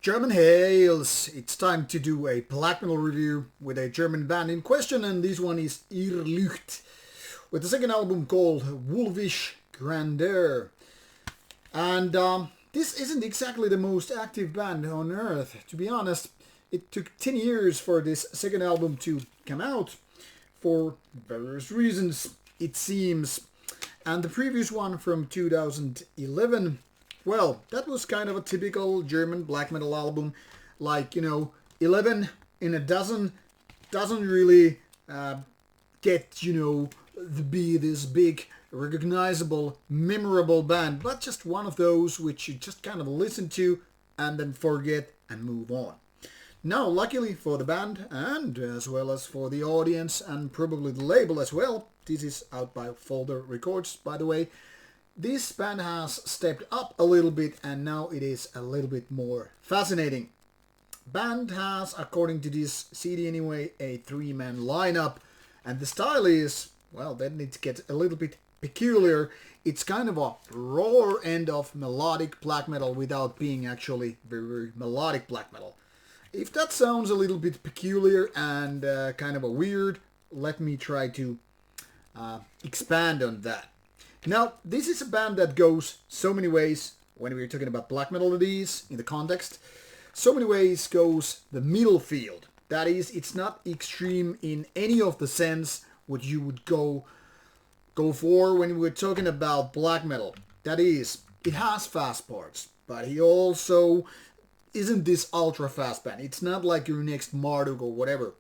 German hails! It's time to do a black metal review with a German band in question, and this one is Irrlycht, with the second album called Wolfish Grandeur. And this isn't exactly the most active band on earth, to be honest. It took 10 years for this second album to come out, for various reasons, it seems. And the previous one from 2011, well, that was kind of a typical German black metal album. Like, 11 in a dozen doesn't really get, to be this big, recognizable, memorable band, but just one of those which you just kind of listen to and then forget and move on. Now, luckily for the band, and as well as for the audience, and probably the label as well, this is out by Folder Records, by the way, this band has stepped up a little bit, and now it is a little bit more fascinating. Band has, according to this CD anyway, a 3-man lineup, and the style is, well, then it gets a little bit peculiar. It's kind of a raw end of melodic black metal without being actually very, very melodic black metal. If that sounds a little bit peculiar and kind of a weird, let me try to expand on that. Now, this is a band that goes so many ways when we're talking about black metal it is, in the context. So many ways goes the middle field. That is, it's not extreme in any of the sense what you would go for when we're talking about black metal. That is, it has fast parts, but he also isn't this ultra fast band. It's not like your next Marduk or whatever.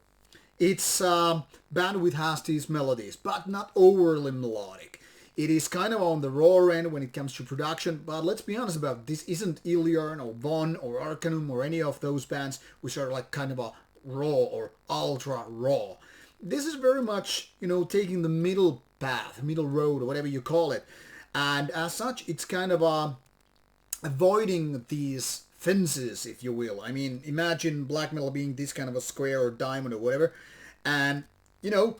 It's a band which has these melodies, but not overly melodic. It is kind of on the raw end when it comes to production, but let's be honest about it. This isn't Iliarn or Von or Arcanum or any of those bands which are like kind of a raw or ultra raw. This is very much, taking the middle path, middle road, or whatever you call it. And as such, it's kind of avoiding these fences, if you will. I mean, imagine black metal being this kind of a square or diamond or whatever. And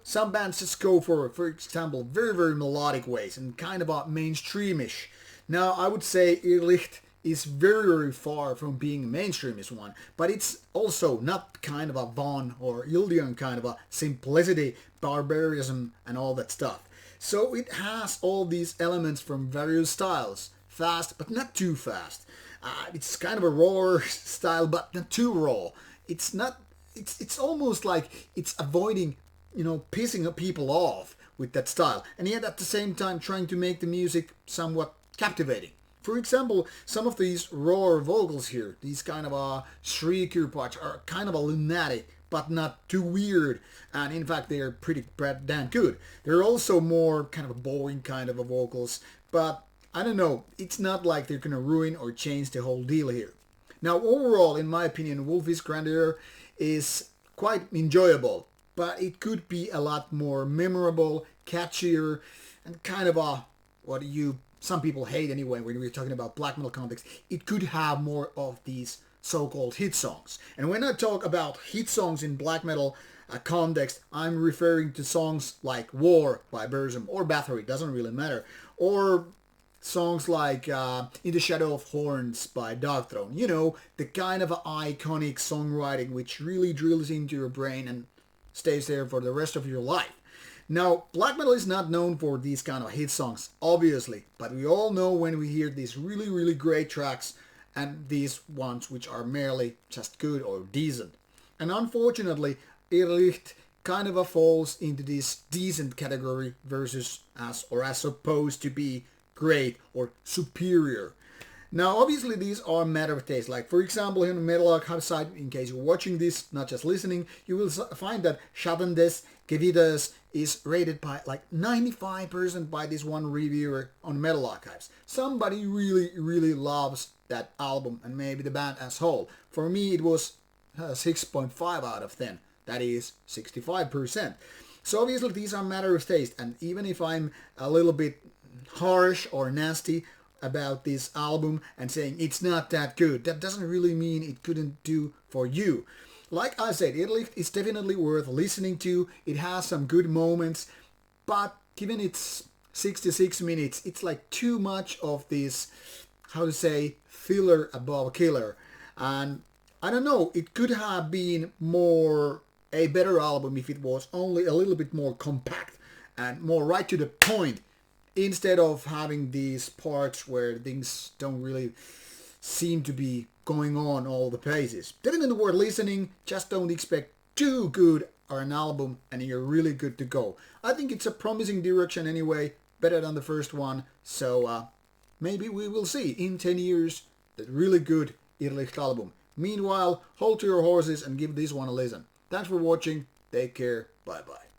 some bands just go for example, very, very melodic ways and kind of a mainstreamish. Now, I would say Irrlycht is very, very far from being a mainstreamish one, but it's also not kind of a Von or Iliarn kind of a simplicity, barbarism, and all that stuff. So it has all these elements from various styles. Fast, but not too fast. It's kind of a raw style, but not too raw. It's not. It's almost like it's avoiding, pissing people off with that style, and yet at the same time trying to make the music somewhat captivating. For example, some of these raw vocals here, these kind of shrieker parts, are kind of a lunatic, but not too weird, and in fact they are pretty damn good. They're also more kind of a boring kind of vocals, but I don't know, it's not like they're gonna ruin or change the whole deal here. Now, overall, in my opinion, Wolfish Grandeur is quite enjoyable, but it could be a lot more memorable, catchier, and kind of some people hate anyway when we're talking about black metal context. It could have more of these so-called hit songs. And when I talk about hit songs in black metal context, I'm referring to songs like War by Burzum or Bathory, doesn't really matter, or songs like In the Shadow of Horns by Darkthrone. The kind of iconic songwriting which really drills into your brain and stays there for the rest of your life. Now, black metal is not known for these kind of hit songs, obviously, but we all know when we hear these really, really great tracks and these ones which are merely just good or decent. And unfortunately, Irrlycht kind of falls into this decent category versus as supposed to be great or superior. Now, obviously, these are matter of taste. Like, for example, in the Metal Archive site, in case you're watching this, not just listening, you will find that Schatten des Gewitters is rated by like 95% by this one reviewer on Metal Archives. Somebody really, really loves that album and maybe the band as whole. For me, it was 6.5 out of 10. That is 65%. So obviously, these are matter of taste. And even if I'm a little bit harsh or nasty about this album and saying it's not that good, that doesn't really mean it couldn't do for you. Like I said, Irrlycht is definitely worth listening to. It has some good moments, but given its 66 minutes, it's like too much of this, how to say, filler above killer. And I don't know, it could have been a better album if it was only a little bit more compact and more right to the point, instead of having these parts where things don't really seem to be going on all the paces. Telling in the word listening, just don't expect too good an album and you're really good to go. I think it's a promising direction anyway, better than the first one, so maybe we will see in 10 years that really good Irrlycht album. Meanwhile, hold to your horses and give this one a listen. Thanks for watching, take care, bye bye.